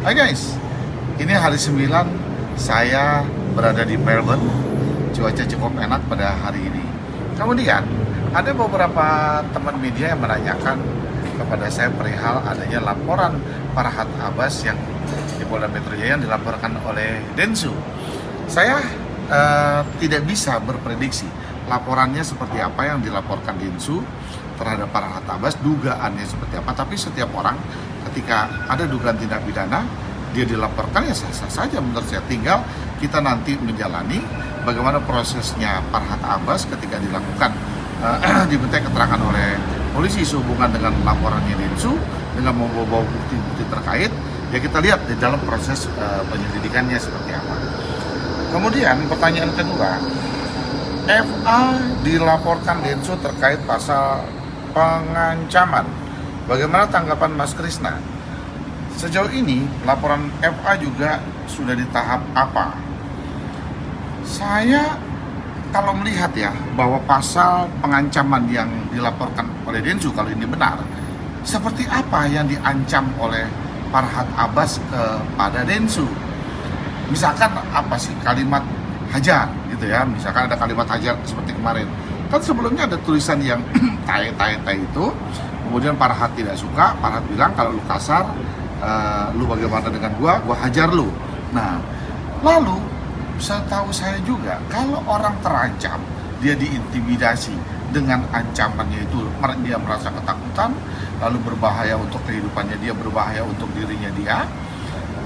Hai guys, ini hari 9 saya berada di Melbourne. Cuaca cukup enak pada hari ini. Kemudian ada beberapa teman media yang menanyakan kepada saya perihal adanya laporan Farhad Abbas yang di Polda Metro Jaya yang dilaporkan oleh Densu. Saya tidak bisa berprediksi laporannya seperti apa yang dilaporkan Densu terhadap Farhad Abbas, dugaannya seperti apa. Tapi setiap orang ketika ada dugaan tindak pidana, dia dilaporkan ya sah-sah saja menurut saya. Tinggal kita nanti menjalani bagaimana prosesnya Farhad Abbas ketika dilakukan diminta keterangan oleh polisi sehubungan dengan laporannya Densu dengan membawa bukti-bukti terkait. Ya kita lihat di dalam proses penyelidikannya seperti apa. Kemudian pertanyaan kedua, FA dilaporkan Densu terkait pasal pengancaman. Bagaimana tanggapan Mas Krisna? Sejauh ini laporan FA juga sudah di tahap apa? Saya kalau melihat ya bahwa pasal pengancaman yang dilaporkan oleh Densu, kalau ini benar, seperti apa yang diancam oleh Farhad Abbas kepada Densu? Misalkan apa sih kalimat hajar gitu ya, misalkan ada kalimat hajar seperti kemarin. Kan sebelumnya ada tulisan yang tai itu, kemudian Farhad tidak suka, Farhad bilang kalau lu kasar, lu bagaimana dengan gua hajar lu. Nah, lalu setahu saya juga kalau orang terancam, dia diintimidasi dengan ancamannya itu, dia merasa ketakutan, lalu berbahaya untuk kehidupannya dia, berbahaya untuk dirinya dia,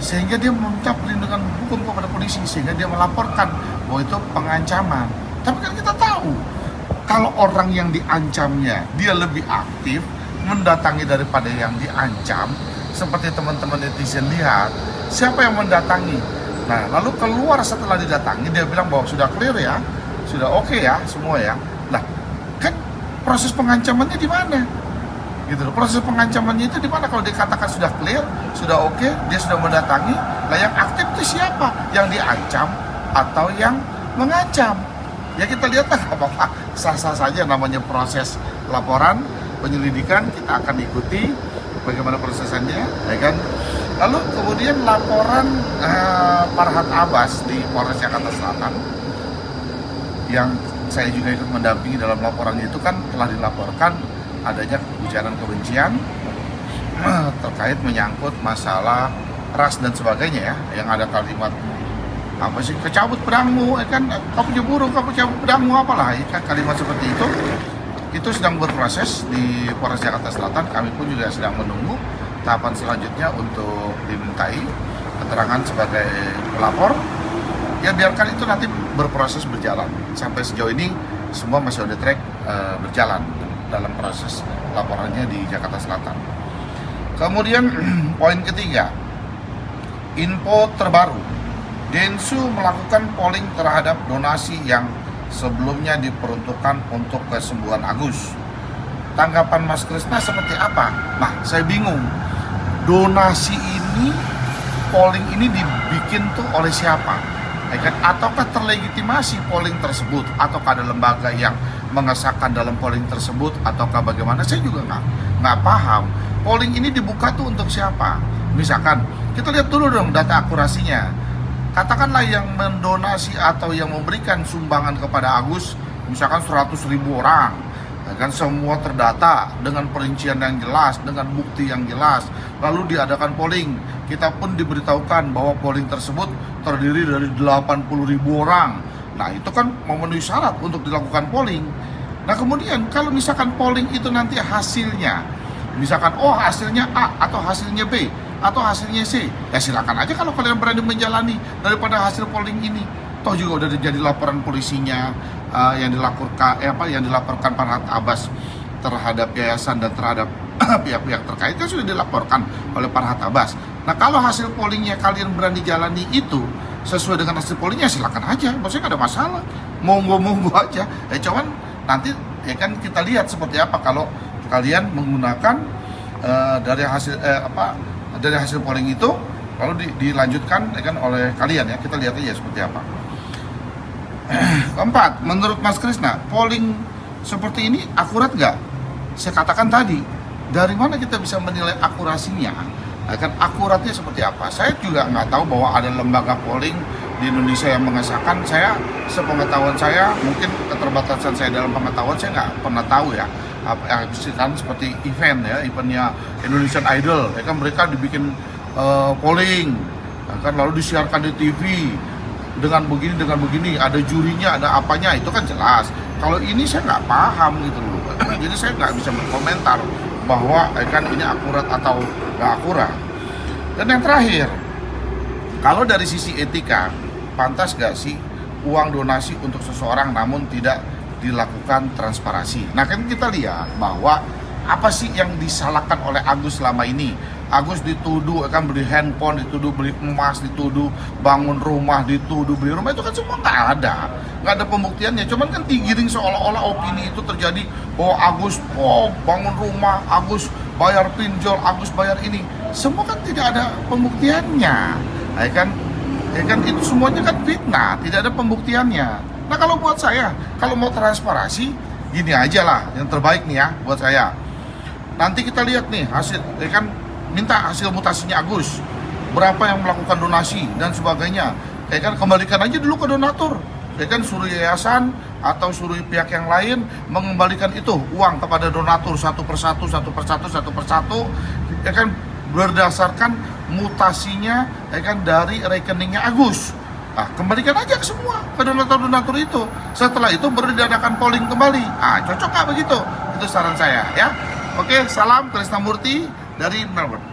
sehingga dia meminta perlindungan hukum kepada polisi, sehingga dia melaporkan bahwa itu pengancaman. Tapi kan kita tahu kalau orang yang diancamnya dia lebih aktif mendatangi daripada yang diancam. Seperti teman-teman netizen lihat, siapa yang mendatangi? Nah, lalu keluar setelah didatangi, dia bilang bahwa sudah clear ya, sudah oke ya, semua ya. Nah, kan proses pengancamannya di mana? Gitu loh. Proses pengancamannya itu di mana kalau dikatakan sudah clear, sudah oke, dia sudah mendatangi. Nah, yang aktif itu siapa? Yang diancam atau yang mengancam? Ya kita lihat lah, apa-apa, sah-sah saja namanya proses laporan penyelidikan, kita akan ikuti bagaimana prosesannya, ya kan. Lalu kemudian laporan Farhad Abbas di Polres Jakarta Selatan yang saya juga ikut mendampingi dalam laporannya itu kan telah dilaporkan adanya ujaran kebencian terkait menyangkut masalah ras dan sebagainya ya, yang ada kalimat apa sih, kecabut pedangmu, ya kan, kau punya burung, kau cabut pedangmu, apalah ya kan, kalimat seperti itu sedang berproses di Polres Jakarta Selatan. Kami pun juga sedang menunggu tahapan selanjutnya untuk dimintai keterangan sebagai pelapor. Ya biarkan itu nanti berproses berjalan. Sampai sejauh ini semua masih on the track berjalan dalam proses laporannya di Jakarta Selatan. Kemudian poin ketiga, info terbaru, Densu melakukan polling terhadap donasi yang sebelumnya diperuntukkan untuk kesembuhan Agus. Tanggapan Mas Krisna seperti apa? Nah, saya bingung. Donasi ini, polling ini dibikin tuh oleh siapa? Ya kan? Ataukah terlegitimasi polling tersebut? Ataukah ada lembaga yang mengesahkan dalam polling tersebut? Ataukah bagaimana? Saya juga nggak paham. Polling ini dibuka tuh untuk siapa? Misalkan, kita lihat dulu dong data akurasinya. Katakanlah yang mendonasi atau yang memberikan sumbangan kepada Agus, misalkan 100.000 orang, ya kan, semua terdata dengan perincian yang jelas, dengan bukti yang jelas, lalu diadakan polling. Kita pun diberitahukan bahwa polling tersebut terdiri dari 80.000 orang. Nah, itu kan memenuhi syarat untuk dilakukan polling. Nah, kemudian kalau misalkan polling itu nanti hasilnya, misalkan oh hasilnya A atau hasilnya B atau hasilnya C, ya silakan aja kalau kalian berani menjalani daripada hasil polling ini. Toh juga udah jadi laporan polisinya yang dilaporkan Farhad Abbas terhadap yayasan dan terhadap pihak-pihak terkait kan sudah dilaporkan oleh Farhad Abbas. Nah, kalau hasil pollingnya kalian berani jalani itu sesuai dengan hasil pollingnya, silakan aja, maksudnya nggak ada masalah, monggo aja. Cuman nanti ya kan kita lihat seperti apa kalau kalian menggunakan dari hasil polling itu lalu dilanjutkan ya kan oleh kalian, ya kita lihat aja seperti apa. Keempat, menurut Mas Krisna, polling seperti ini akurat nggak? Saya katakan tadi, dari mana kita bisa menilai akurasinya? Kan akuratnya seperti apa? Saya juga nggak tahu bahwa ada lembaga polling di Indonesia yang mengesahkan. Saya, sepengetahuan saya, mungkin keterbatasan saya dalam pengetahuan, saya nggak pernah tahu ya. Kan seperti eventnya Indonesian Idol, ya kan mereka dibikin polling, ya kan lalu disiarkan di TV dengan begini, ada jurinya, ada apanya, itu kan jelas. Kalau ini saya nggak paham gitu loh, jadi saya nggak bisa berkomentar bahwa kan ini akurat atau nggak akurat. Dan yang terakhir, kalau dari sisi etika, pantas nggak sih uang donasi untuk seseorang namun tidak dilakukan transparansi? Nah kan kita lihat bahwa apa sih yang disalahkan oleh Agus selama ini? Agus dituduh akan beli handphone, dituduh beli emas, dituduh bangun rumah, dituduh beli rumah, itu kan semua nggak ada pembuktiannya. Cuman kan digiring seolah-olah opini itu terjadi bahwa Agus bangun rumah, Agus bayar pinjol, Agus bayar ini, semua kan tidak ada pembuktiannya, ya kan itu semuanya kan fitnah, tidak ada pembuktiannya. Nah kalau buat saya, kalau mau transparansi, gini aja lah, yang terbaik nih ya buat saya. Nanti kita lihat nih hasil, ya kan, minta hasil mutasinya Agus, berapa yang melakukan donasi dan sebagainya, ya kan, kembalikan aja dulu ke donatur, ya kan, suruh yayasan atau suruh pihak yang lain mengembalikan itu uang kepada donatur satu persatu, ya kan, berdasarkan mutasinya, ya kan, dari rekeningnya Agus. Nah, kembalikan aja ke semua ke donatur-donatur itu. Setelah itu baru diadakan polling kembali. Cocok nggak begitu? Itu saran saya ya. Oke, salam Krisnamurti dari Melbourne.